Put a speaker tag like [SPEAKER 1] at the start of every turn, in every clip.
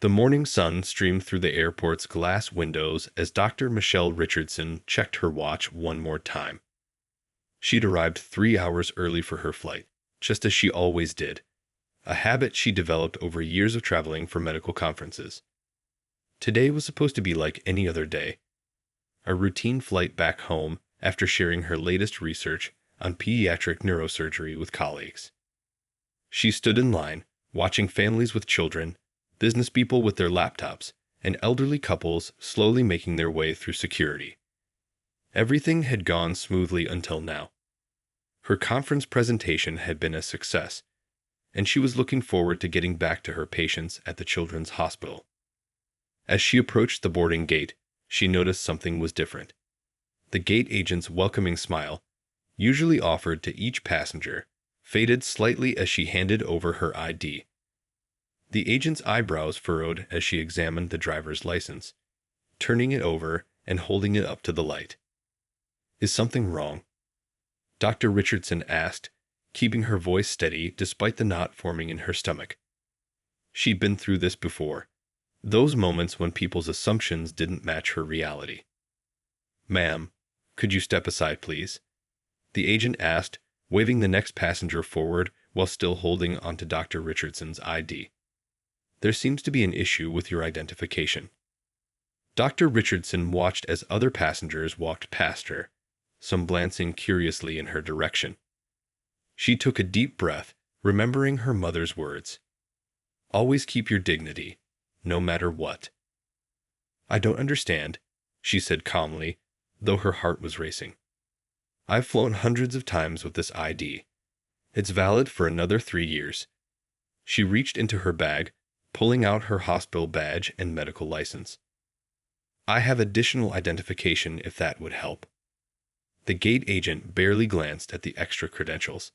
[SPEAKER 1] The morning sun streamed through the airport's glass windows as Dr. Michelle Richardson checked her watch one more time. She'd arrived 3 hours early for her flight, just as she always did, a habit she developed over years of traveling for medical conferences. Today was supposed to be like any other day, a routine flight back home after sharing her latest research on pediatric neurosurgery with colleagues. She stood in line, watching families with children, business people with their laptops, and elderly couples slowly making their way through security. Everything had gone smoothly until now. Her conference presentation had been a success, and she was looking forward to getting back to her patients at the children's hospital. As she approached the boarding gate, she noticed something was different. The gate agent's welcoming smile, usually offered to each passenger, faded slightly as she handed over her ID. The agent's eyebrows furrowed as she examined the driver's license, turning it over and holding it up to the light. "Is something wrong?" Dr. Richardson asked, keeping her voice steady despite the knot forming in her stomach. She'd been through this before, those moments when people's assumptions didn't match her reality. "Ma'am, could you step aside, please?" the agent asked, waving the next passenger forward while still holding onto Dr. Richardson's ID. "There seems to be an issue with your identification." Dr. Richardson watched as other passengers walked past her, some glancing curiously in her direction. She took a deep breath, remembering her mother's words. "Always keep your dignity, no matter what." "I don't understand," she said calmly, though her heart was racing. "I've flown hundreds of times with this ID. It's valid for another 3 years. She reached into her bag, pulling out her hospital badge and medical license. "I have additional identification if that would help." The gate agent barely glanced at the extra credentials.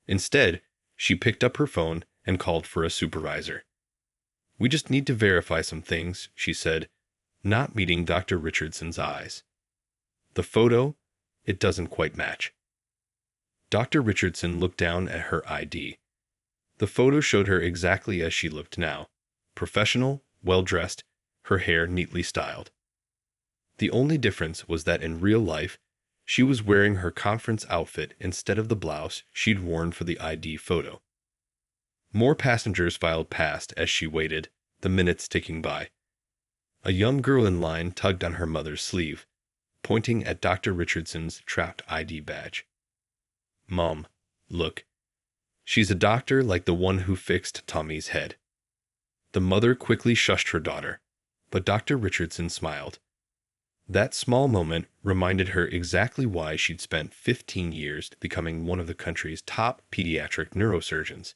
[SPEAKER 1] Instead, she picked up her phone and called for a supervisor. "We just need to verify some things," she said, not meeting Dr. Richardson's eyes. "The photo, it doesn't quite match." Dr. Richardson looked down at her ID. The photo showed her exactly as she looked now, professional, well-dressed, her hair neatly styled. The only difference was that in real life, she was wearing her conference outfit instead of the blouse she'd worn for the ID photo. More passengers filed past as she waited, the minutes ticking by. A young girl in line tugged on her mother's sleeve, pointing at Dr. Richardson's trapped ID badge. "Mom, look. She's a doctor like the one who fixed Tommy's head." The mother quickly shushed her daughter, but Dr. Richardson smiled. That small moment reminded her exactly why she'd spent 15 years becoming one of the country's top pediatric neurosurgeons.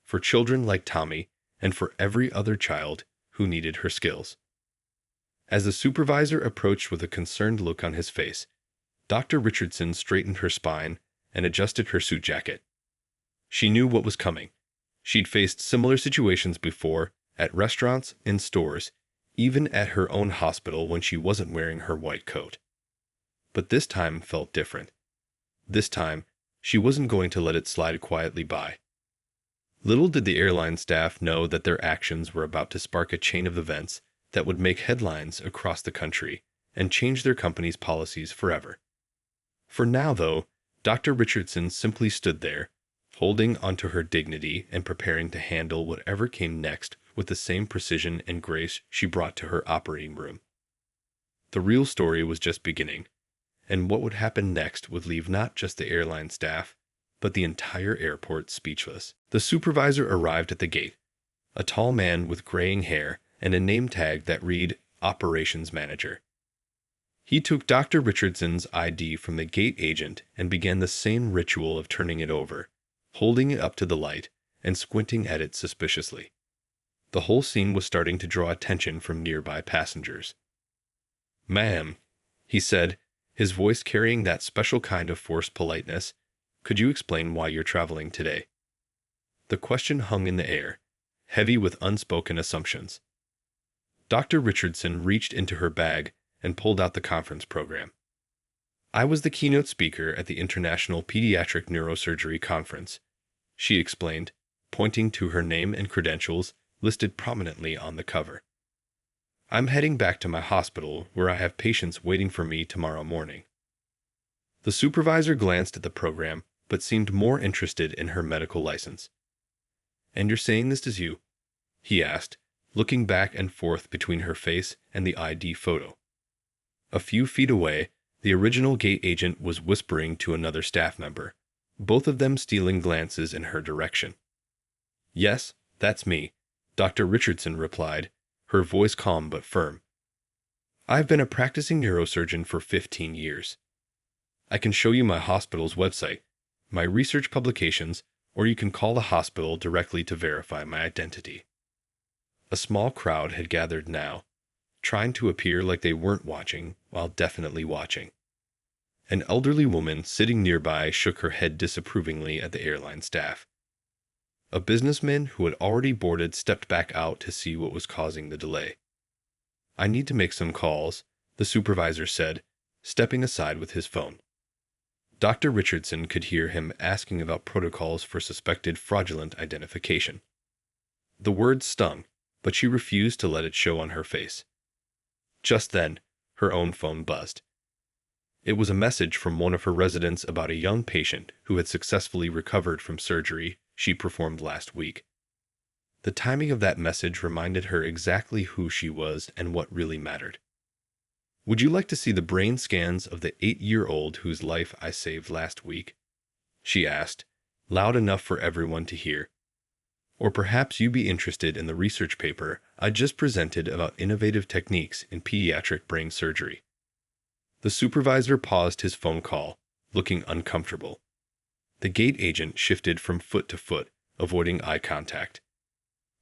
[SPEAKER 1] For children like Tommy, and for every other child who needed her skills. As the supervisor approached with a concerned look on his face, Dr. Richardson straightened her spine and adjusted her suit jacket. She knew what was coming. She'd faced similar situations before, at restaurants, in stores, even at her own hospital when she wasn't wearing her white coat. But this time felt different. This time, she wasn't going to let it slide quietly by. Little did the airline staff know that their actions were about to spark a chain of events that would make headlines across the country and change their company's policies forever. For now, though, Dr. Richardson simply stood there, holding onto her dignity and preparing to handle whatever came next with the same precision and grace she brought to her operating room. The real story was just beginning, and what would happen next would leave not just the airline staff, but the entire airport speechless. The supervisor arrived at the gate, a tall man with graying hair and a name tag that read Operations Manager. He took Dr. Richardson's ID from the gate agent and began the same ritual of turning it over, holding it up to the light and squinting at it suspiciously. The whole scene was starting to draw attention from nearby passengers. "Ma'am," he said, his voice carrying that special kind of forced politeness, "could you explain why you're traveling today?" The question hung in the air, heavy with unspoken assumptions. Dr. Richardson reached into her bag and pulled out the conference program. "I was the keynote speaker at the International Pediatric Neurosurgery Conference," she explained, pointing to her name and credentials listed prominently on the cover. I'm heading back to my hospital where I have patients waiting for me tomorrow morning. The supervisor glanced at the program, but seemed more interested in her medical license. And you're saying this is you? He asked, looking back and forth between her face and the ID photo. A few feet away, the original gate agent was whispering to another staff member, both of them stealing glances in her direction. Yes, that's me, Dr. Richardson replied, her voice calm but firm. I've been a practicing neurosurgeon for 15 years. I can show you my hospital's website, my research publications, or you can call the hospital directly to verify my identity. A small crowd had gathered now, trying to appear like they weren't watching while definitely watching. An elderly woman sitting nearby shook her head disapprovingly at the airline staff. A businessman who had already boarded stepped back out to see what was causing the delay. I need to make some calls, the supervisor said, stepping aside with his phone. Dr. Richardson could hear him asking about protocols for suspected fraudulent identification. The words stung, but she refused to let it show on her face. Just then, her own phone buzzed. It was a message from one of her residents about a young patient who had successfully recovered from surgery she performed last week. The timing of that message reminded her exactly who she was and what really mattered. Would you like to see the brain scans of the 8-year-old whose life I saved last week? She asked, loud enough for everyone to hear. Or perhaps you'd be interested in the research paper I just presented about innovative techniques in pediatric brain surgery. The supervisor paused his phone call, looking uncomfortable. The gate agent shifted from foot to foot, avoiding eye contact.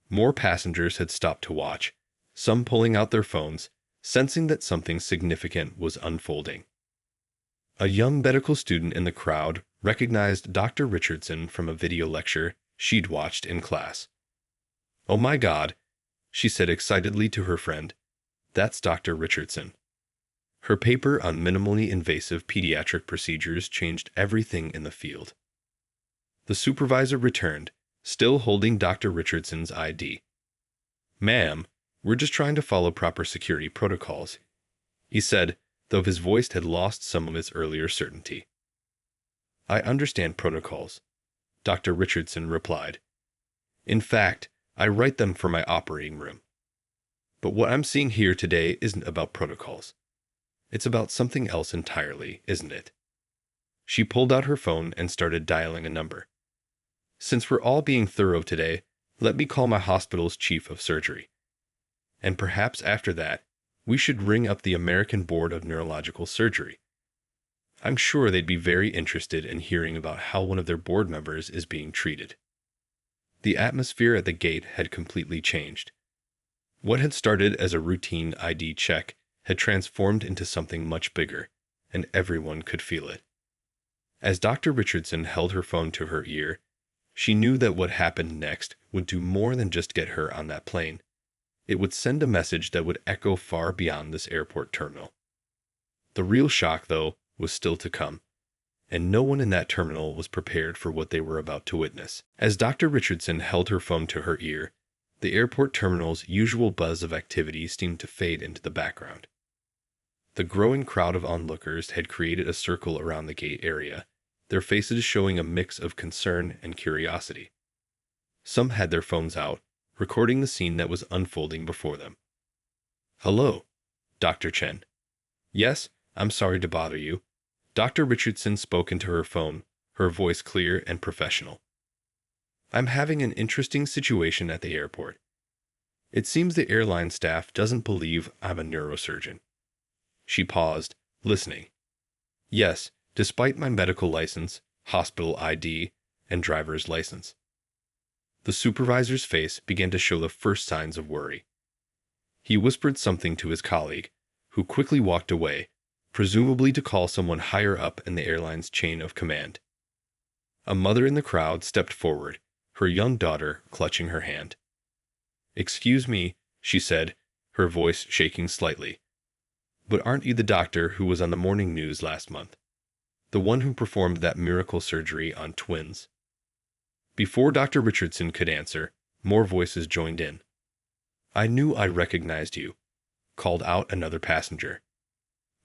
[SPEAKER 1] More passengers had stopped to watch, some pulling out their phones, sensing that something significant was unfolding. A young medical student in the crowd recognized Dr. Richardson from a video lecture she'd watched in class. "Oh my God," she said excitedly to her friend. "That's Dr. Richardson." Her paper on minimally invasive pediatric procedures changed everything in the field. The supervisor returned, still holding Dr. Richardson's ID. "Ma'am, we're just trying to follow proper security protocols," he said, though his voice had lost some of its earlier certainty. "I understand protocols," Dr. Richardson replied. "In fact, I write them for my operating room. But what I'm seeing here today isn't about protocols. It's about something else entirely, isn't it?" She pulled out her phone and started dialing a number. "Since we're all being thorough today, let me call my hospital's chief of surgery. And perhaps after that, we should ring up the American Board of Neurological Surgery. I'm sure they'd be very interested in hearing about how one of their board members is being treated." The atmosphere at the gate had completely changed. What had started as a routine ID check had transformed into something much bigger, and everyone could feel it. As Dr. Richardson held her phone to her ear, she knew that what happened next would do more than just get her on that plane. It would send a message that would echo far beyond this airport terminal. The real shock, though, was still to come, and no one in that terminal was prepared for what they were about to witness. As Dr. Richardson held her phone to her ear, the airport terminal's usual buzz of activity seemed to fade into the background. The growing crowd of onlookers had created a circle around the gate area, their faces showing a mix of concern and curiosity. Some had their phones out, recording the scene that was unfolding before them. "Hello, Dr. Chen." "Yes, I'm sorry to bother you." Dr. Richardson spoke into her phone, her voice clear and professional. "I'm having an interesting situation at the airport. It seems the airline staff doesn't believe I'm a neurosurgeon." She paused, listening. "Yes, despite my medical license, hospital ID, and driver's license." The supervisor's face began to show the first signs of worry. He whispered something to his colleague, who quickly walked away, presumably to call someone higher up in the airline's chain of command. A mother in the crowd stepped forward, her young daughter clutching her hand. "Excuse me," she said, her voice shaking slightly. "But aren't you the doctor who was on the morning news last month? The one who performed that miracle surgery on twins?" Before Dr. Richardson could answer, more voices joined in. "I knew I recognized you," called out another passenger.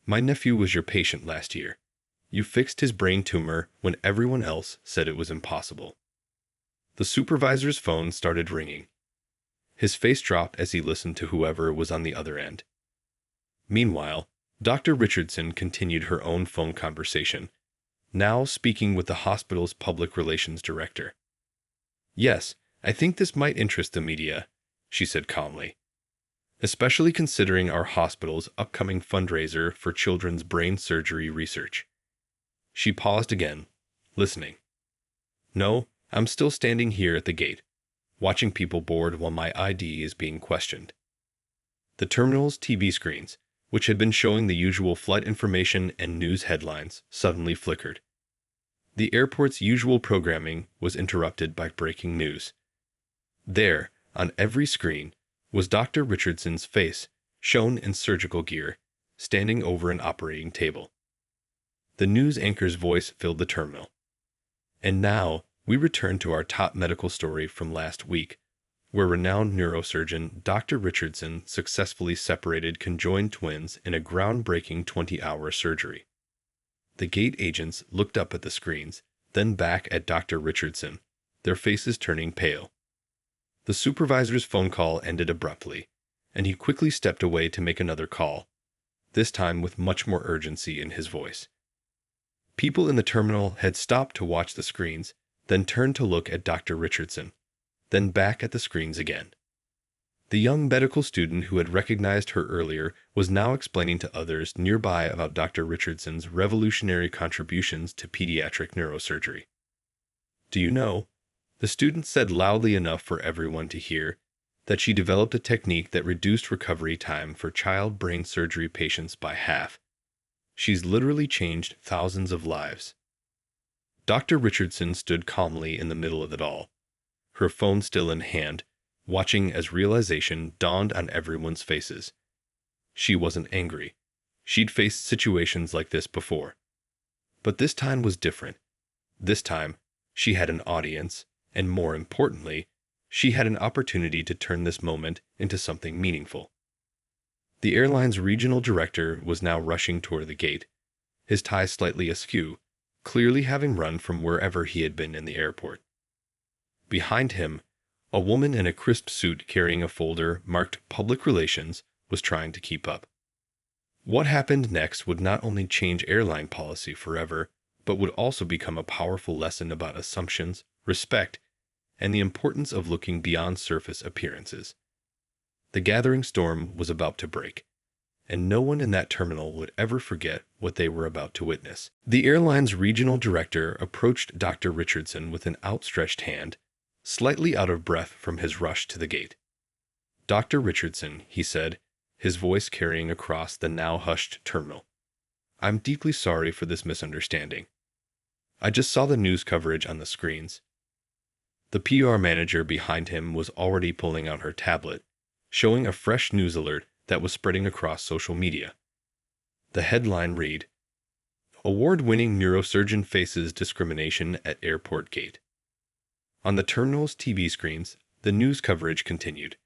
[SPEAKER 1] "My nephew was your patient last year. You fixed his brain tumor when everyone else said it was impossible." The supervisor's phone started ringing. His face dropped as he listened to whoever was on the other end. Meanwhile, Dr. Richardson continued her own phone conversation, now speaking with the hospital's public relations director. "Yes, I think this might interest the media," she said calmly, "especially considering our hospital's upcoming fundraiser for children's brain surgery research." She paused again, listening. "No, I'm still standing here at the gate, watching people board while my ID is being questioned." The terminal's TV screens, which had been showing the usual flight information and news headlines, suddenly flickered. The airport's usual programming was interrupted by breaking news. There, on every screen, was Dr. Richardson's face, shown in surgical gear, standing over an operating table. The news anchor's voice filled the terminal. "And now, we return to our top medical story from last week, where renowned neurosurgeon Dr. Richardson successfully separated conjoined twins in a groundbreaking 20-hour surgery." The gate agents looked up at the screens, then back at Dr. Richardson, their faces turning pale. The supervisor's phone call ended abruptly, and he quickly stepped away to make another call, this time with much more urgency in his voice. People in the terminal had stopped to watch the screens, then turned to look at Dr. Richardson, then back at the screens again. The young medical student who had recognized her earlier was now explaining to others nearby about Dr. Richardson's revolutionary contributions to pediatric neurosurgery. "Do you know," the student said loudly enough for everyone to hear, "that she developed a technique that reduced recovery time for child brain surgery patients by half. She's literally changed thousands of lives." Dr. Richardson stood calmly in the middle of it all, her phone still in hand, watching as realization dawned on everyone's faces. She wasn't angry. She'd faced situations like this before. But this time was different. This time, she had an audience, and more importantly, she had an opportunity to turn this moment into something meaningful. The airline's regional director was now rushing toward the gate, his tie slightly askew, clearly having run from wherever he had been in the airport. Behind him, a woman in a crisp suit carrying a folder marked Public Relations was trying to keep up. What happened next would not only change airline policy forever, but would also become a powerful lesson about assumptions, respect, and the importance of looking beyond surface appearances. The gathering storm was about to break, and no one in that terminal would ever forget what they were about to witness. The airline's regional director approached Dr. Richardson with an outstretched hand, slightly out of breath from his rush to the gate. "Dr. Richardson," he said, his voice carrying across the now hushed terminal, "I'm deeply sorry for this misunderstanding. I just saw the news coverage on the screens." The PR manager behind him was already pulling out her tablet, showing a fresh news alert that was spreading across social media. The headline read, "Award-winning neurosurgeon faces discrimination at airport gate." On the terminal's TV screens, the news coverage continued.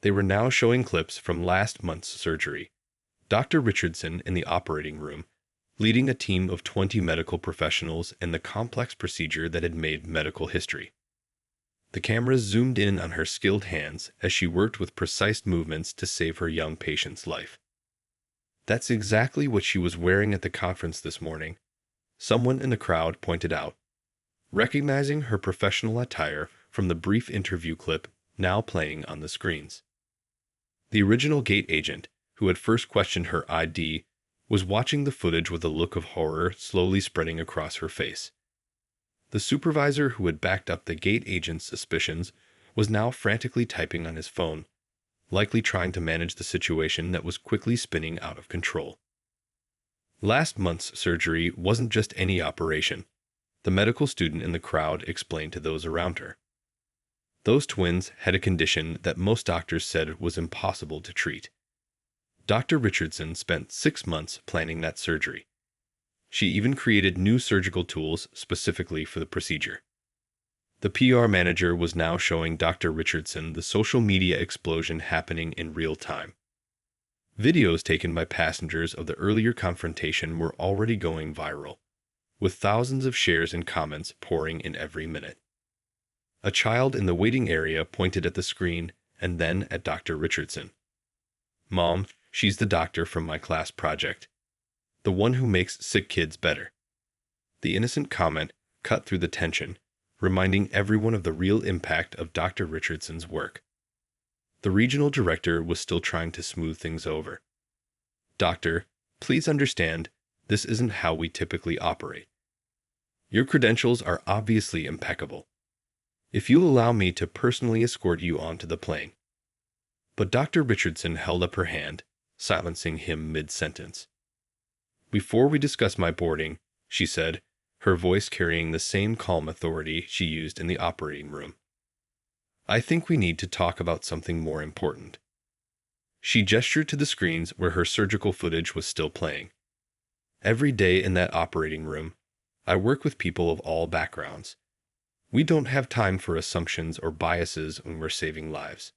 [SPEAKER 1] They were now showing clips from last month's surgery. Dr. Richardson in the operating room, leading a team of 20 medical professionals in the complex procedure that had made medical history. The cameras zoomed in on her skilled hands as she worked with precise movements to save her young patient's life. "That's exactly what she was wearing at the conference this morning," someone in the crowd pointed out, recognizing her professional attire from the brief interview clip now playing on the screens. The original gate agent, who had first questioned her ID, was watching the footage with a look of horror slowly spreading across her face. The supervisor who had backed up the gate agent's suspicions was now frantically typing on his phone, likely trying to manage the situation that was quickly spinning out of control. Last month's surgery wasn't just any operation, the medical student in the crowd explained to those around her. Those twins had a condition that most doctors said was impossible to treat. Dr. Richardson spent 6 months planning that surgery. She even created new surgical tools specifically for the procedure. The PR manager was now showing Dr. Richardson the social media explosion happening in real time. Videos taken by passengers of the earlier confrontation were already going viral, with thousands of shares and comments pouring in every minute. A child in the waiting area pointed at the screen and then at Dr. Richardson. "Mom, she's the doctor from my class project. The one who makes sick kids better." The innocent comment cut through the tension, reminding everyone of the real impact of Dr. Richardson's work. The regional director was still trying to smooth things over. "Doctor, please understand, this isn't how we typically operate. Your credentials are obviously impeccable. If you'll allow me to personally escort you onto the plane." But Dr. Richardson held up her hand, silencing him mid-sentence. "Before we discuss my boarding," she said, her voice carrying the same calm authority she used in the operating room, "I think we need to talk about something more important." She gestured to the screens where her surgical footage was still playing. "Every day in that operating room, I work with people of all backgrounds. We don't have time for assumptions or biases when we're saving lives.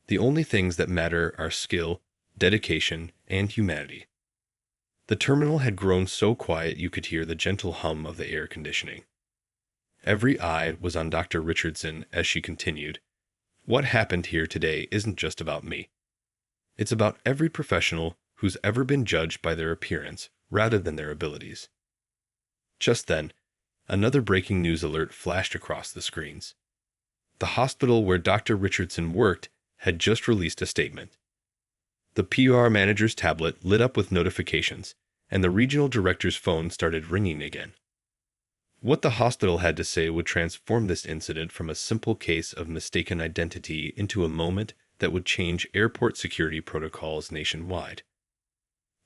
[SPEAKER 1] The only things that matter are skill, dedication, and humanity." The terminal had grown so quiet you could hear the gentle hum of the air conditioning. Every eye was on Dr. Richardson as she continued, "What happened here today isn't just about me. It's about every professional who's ever been judged by their appearance rather than their abilities." Just then, another breaking news alert flashed across the screens. The hospital where Dr. Richardson worked had just released a statement. The PR manager's tablet lit up with notifications, and the regional director's phone started ringing again. What the hospital had to say would transform this incident from a simple case of mistaken identity into a moment that would change airport security protocols nationwide.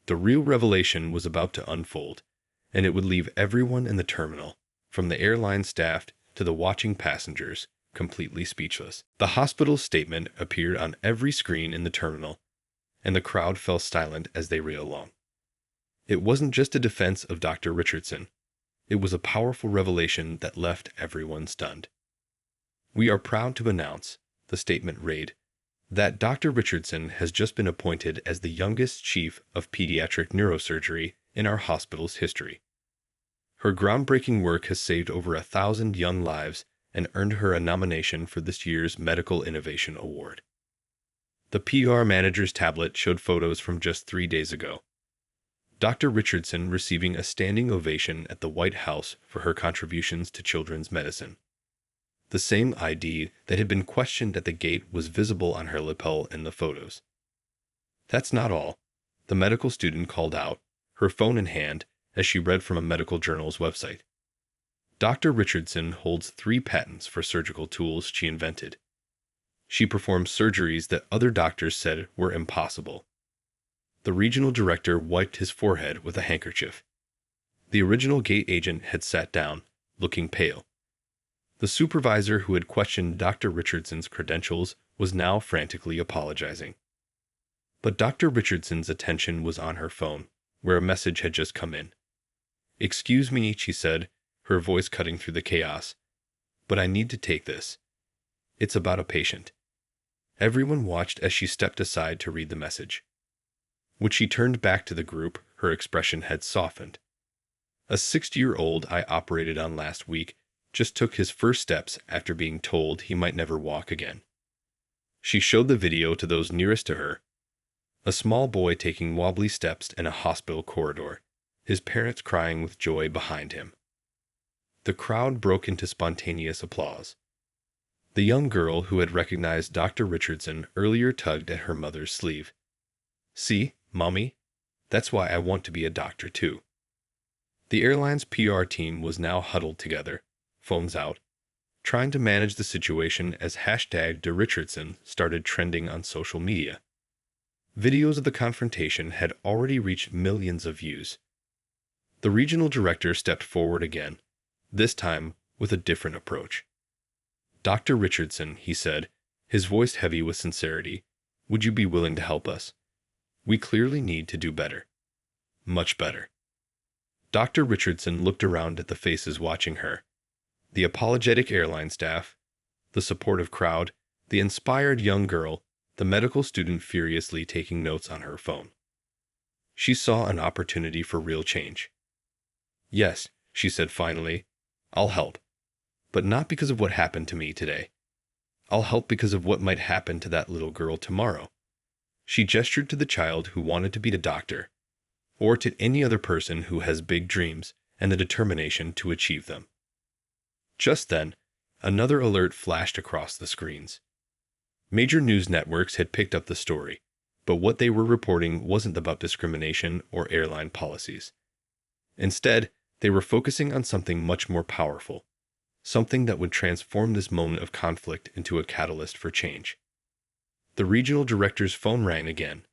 [SPEAKER 1] The real revelation was about to unfold, and it would leave everyone in the terminal, from the airline staff to the watching passengers, completely speechless. The hospital's statement appeared on every screen in the terminal, and the crowd fell silent as they read along. It wasn't just a defense of Dr. Richardson. It was a powerful revelation that left everyone stunned. "We are proud to announce," the statement read, "that Dr. Richardson has just been appointed as the youngest chief of pediatric neurosurgery in our hospital's history. Her groundbreaking work has saved over 1,000 young lives and earned her a nomination for this year's Medical Innovation Award." The PR manager's tablet showed photos from just 3 days ago. Dr. Richardson receiving a standing ovation at the White House for her contributions to children's medicine. The same ID that had been questioned at the gate was visible on her lapel in the photos. "That's not all," the medical student called out, her phone in hand, as she read from a medical journal's website. Dr. Richardson holds 3 patents for surgical tools she invented. She performs surgeries that other doctors said were impossible. The regional director wiped his forehead with a handkerchief. The original gate agent had sat down, looking pale. The supervisor who had questioned Dr. Richardson's credentials was now frantically apologizing. But Dr. Richardson's attention was on her phone, where a message had just come in. "Excuse me," she said, her voice cutting through the chaos, "but I need to take this. It's about a patient." Everyone watched as she stepped aside to read the message. When she turned back to the group, her expression had softened. "A 60-year-old I operated on last week just took his first steps after being told he might never walk again." She showed the video to those nearest to her. A small boy taking wobbly steps in a hospital corridor, his parents crying with joy behind him. The crowd broke into spontaneous applause. The young girl who had recognized Dr. Richardson earlier tugged at her mother's sleeve. "See, Mommy? That's why I want to be a doctor too." The airline's PR team was now huddled together, phones out, trying to manage the situation as #DeRichardson started trending on social media. Videos of the confrontation had already reached millions of views. The regional director stepped forward again, this time with a different approach. "Dr. Richardson," he said, his voice heavy with sincerity, "would you be willing to help us? We clearly need to do better. Much better." Dr. Richardson looked around at the faces watching her. The apologetic airline staff, the supportive crowd, the inspired young girl, the medical student furiously taking notes on her phone. She saw an opportunity for real change. "Yes," she said finally, "I'll help. But not because of what happened to me today. I'll help because of what might happen to that little girl tomorrow." She gestured to the child who wanted to be a doctor, or to any other person who has big dreams and the determination to achieve them. Just then, another alert flashed across the screens. Major news networks had picked up the story, but what they were reporting wasn't about discrimination or airline policies. Instead, they were focusing on something much more powerful, something that would transform this moment of conflict into a catalyst for change. The regional director's phone rang again,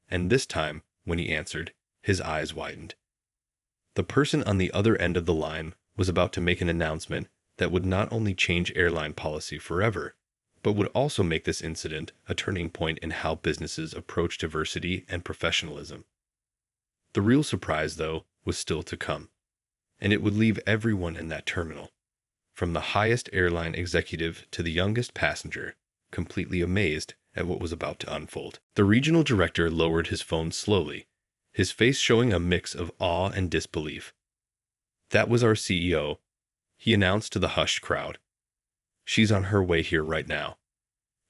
[SPEAKER 1] and this time, when he answered, his eyes widened. The person on the other end of the line was about to make an announcement that would not only change airline policy forever, but would also make this incident a turning point in how businesses approach diversity and professionalism. The real surprise, though, was still to come, and it would leave everyone in that terminal, from the highest airline executive to the youngest passenger, completely amazed at what was about to unfold. The regional director lowered his phone slowly, his face showing a mix of awe and disbelief. "That was our CEO," he announced to the hushed crowd. "She's on her way here right now.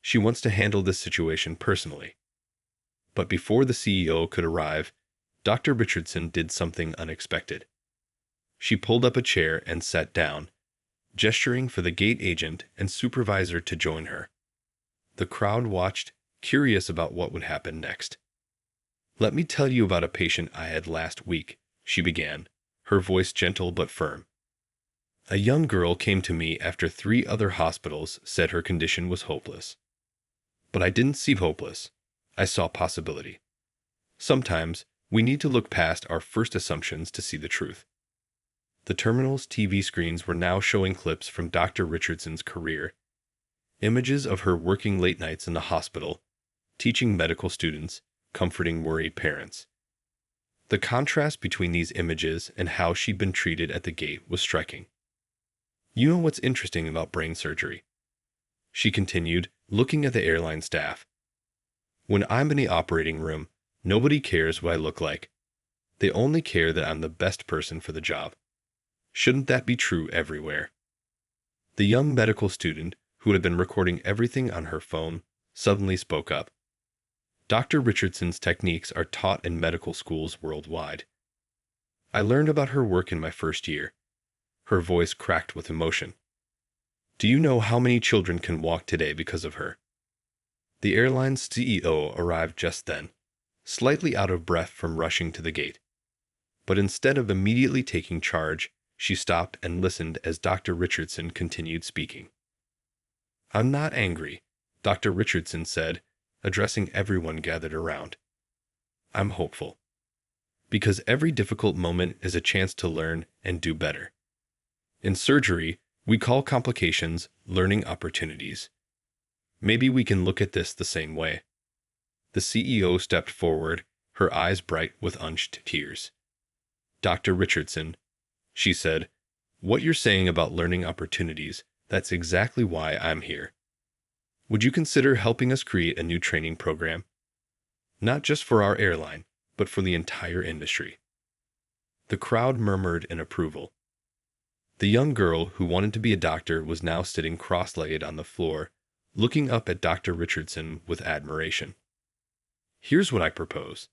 [SPEAKER 1] She wants to handle this situation personally." But before the CEO could arrive, Dr. Richardson did something unexpected. She pulled up a chair and sat down, gesturing for the gate agent and supervisor to join her. The crowd watched, curious about what would happen next. "Let me tell you about a patient I had last week," she began, her voice gentle but firm. "A young girl came to me after 3 other hospitals said her condition was hopeless. But I didn't see hopeless. I saw possibility. Sometimes we need to look past our first assumptions to see the truth." The terminal's TV screens were now showing clips from Dr. Richardson's career, images of her working late nights in the hospital, teaching medical students, comforting worried parents. The contrast between these images and how she'd been treated at the gate was striking. "You know what's interesting about brain surgery?" she continued, looking at the airline staff. "When I'm in the operating room, nobody cares what I look like. They only care that I'm the best person for the job. Shouldn't that be true everywhere?" The young medical student, who had been recording everything on her phone, suddenly spoke up. "Dr. Richardson's techniques are taught in medical schools worldwide. I learned about her work in my first year." Her voice cracked with emotion. "Do you know how many children can walk today because of her?" The airline's CEO arrived just then, slightly out of breath from rushing to the gate. But instead of immediately taking charge, she stopped and listened as Dr. Richardson continued speaking. "I'm not angry," Dr. Richardson said, addressing everyone gathered around. "I'm hopeful. Because every difficult moment is a chance to learn and do better. In surgery, we call complications learning opportunities. Maybe we can look at this the same way." The CEO stepped forward, her eyes bright with unshed tears. "Dr. Richardson," she said, "what you're saying about learning opportunities, that's exactly why I'm here. Would you consider helping us create a new training program? Not just for our airline, but for the entire industry." The crowd murmured in approval. The young girl who wanted to be a doctor was now sitting cross-legged on the floor, looking up at Dr. Richardson with admiration. "Here's what I propose,"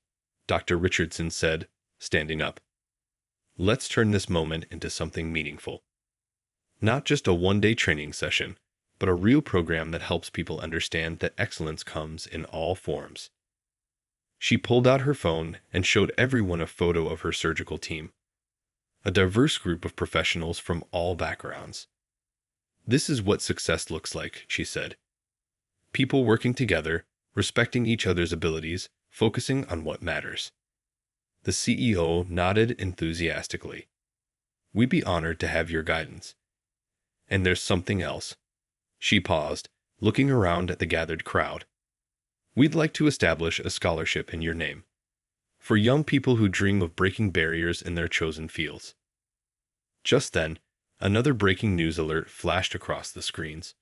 [SPEAKER 1] Dr. Richardson said, standing up. "Let's turn this moment into something meaningful. Not just a one-day training session, but a real program that helps people understand that excellence comes in all forms." She pulled out her phone and showed everyone a photo of her surgical team, a diverse group of professionals from all backgrounds. "This is what success looks like," she said. "People working together, respecting each other's abilities, focusing on what matters." The CEO nodded enthusiastically. "We'd be honored to have your guidance. And there's something else." She paused, looking around at the gathered crowd. "We'd like to establish a scholarship in your name, for young people who dream of breaking barriers in their chosen fields." Just then, Another breaking news alert flashed across the screens.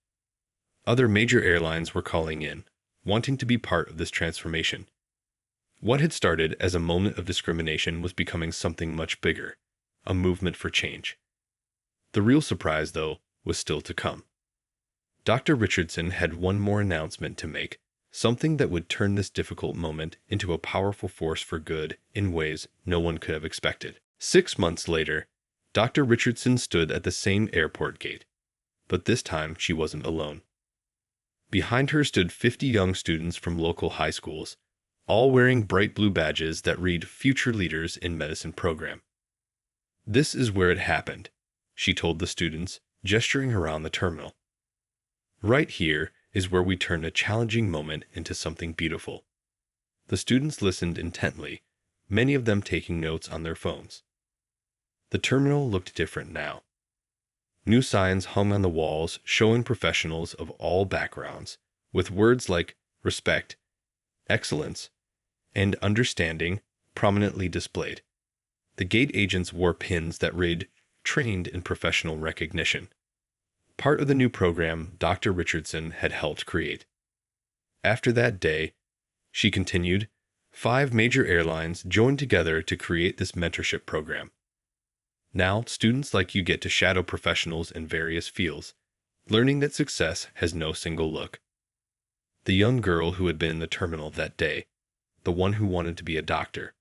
[SPEAKER 1] Other major airlines were calling in, wanting to be part of this transformation. What had started as a moment of discrimination was becoming something much bigger, a movement for change. The real surprise, though, was still to come. Dr. Richardson had one more announcement to make, something that would turn this difficult moment into a powerful force for good in ways no one could have expected. 6 months later, Dr. Richardson stood at the same airport gate, but this time she wasn't alone. Behind her stood 50 young students from local high schools, all wearing bright blue badges that read Future Leaders in Medicine program. "This is where it happened," she told the students, gesturing around the terminal. "Right here is where we turn a challenging moment into something beautiful." The students listened intently, many of them taking notes on their phones. The terminal looked different now. New signs hung on the walls showing professionals of all backgrounds, with words like respect, excellence, and understanding prominently displayed. The gate agents wore pins that read, "Trained in Professional Recognition," part of the new program Dr. Richardson had helped create. After that day, she continued, 5 major airlines joined together to create this mentorship program. Now, students like you get to shadow professionals in various fields, learning that success has no single look. The young girl who had been in the terminal that day, the one who wanted to be a doctor,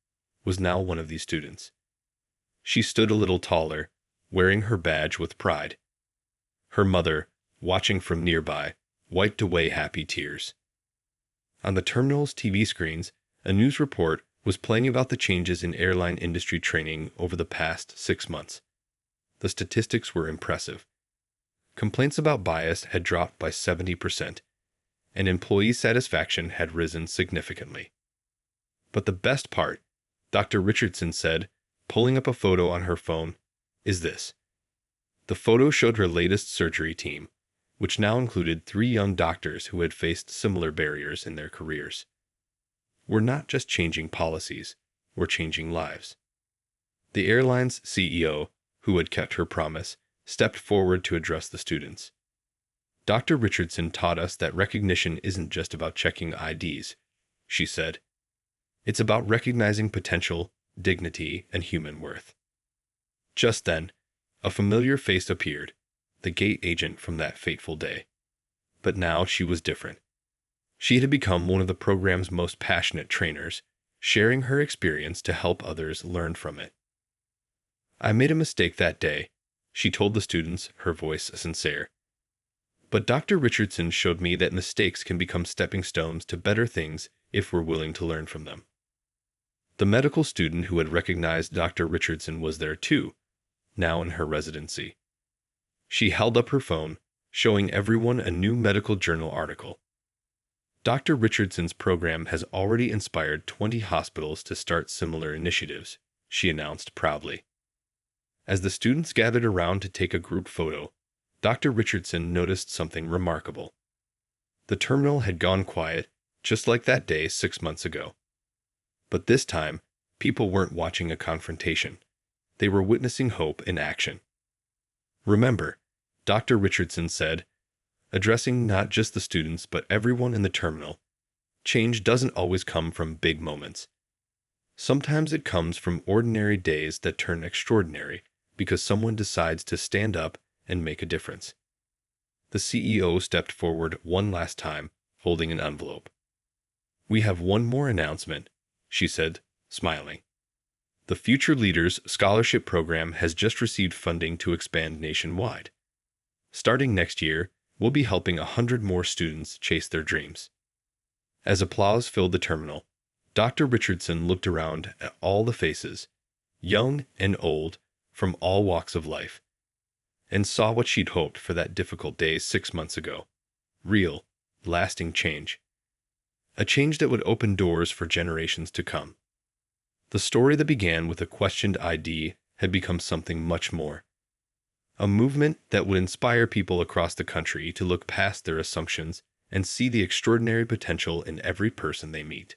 [SPEAKER 1] was now one of these students. She stood a little taller, wearing her badge with pride. Her mother, watching from nearby, wiped away happy tears. On the terminal's TV screens, a news report was playing about the changes in airline industry training over the past 6 months. The statistics were impressive. Complaints about bias had dropped by 70%, and employee satisfaction had risen significantly. But the best part, Dr. Richardson said, pulling up a photo on her phone, is this. The photo showed her latest surgery team, which now included 3 young doctors who had faced similar barriers in their careers. "We're not just changing policies, we're changing lives." The airline's CEO, who had kept her promise, stepped forward to address the students. "Dr. Richardson taught us that recognition isn't just about checking IDs," she said. "It's about recognizing potential, dignity, and human worth." Just then, a familiar face appeared, the gate agent from that fateful day. But now she was different. She had become one of the program's most passionate trainers, sharing her experience to help others learn from it. "I made a mistake that day," she told the students, her voice sincere. "But Dr. Richardson showed me that mistakes can become stepping stones to better things if we're willing to learn from them." The medical student who had recognized Dr. Richardson was there too, now in her residency. She held up her phone, showing everyone a new medical journal article. "Dr. Richardson's program has already inspired 20 hospitals to start similar initiatives," she announced proudly. As the students gathered around to take a group photo, Dr. Richardson noticed something remarkable. The terminal had gone quiet, just like that day 6 months ago. But this time, people weren't watching a confrontation. They were witnessing hope in action. "Remember," Dr. Richardson said, addressing not just the students but everyone in the terminal, "change doesn't always come from big moments. Sometimes it comes from ordinary days that turn extraordinary because someone decides to stand up and make a difference." The CEO stepped forward one last time, holding an envelope. "We have one more announcement," she said, smiling. "The Future Leaders Scholarship Program has just received funding to expand nationwide. Starting next year, we'll be helping 100 more students chase their dreams." As applause filled the terminal, Dr. Richardson looked around at all the faces, young and old, from all walks of life, and saw what she'd hoped for that difficult day 6 months ago. Real, lasting change. A change that would open doors for generations to come. The story that began with a questioned ID had become something much more. A movement that would inspire people across the country to look past their assumptions and see the extraordinary potential in every person they meet.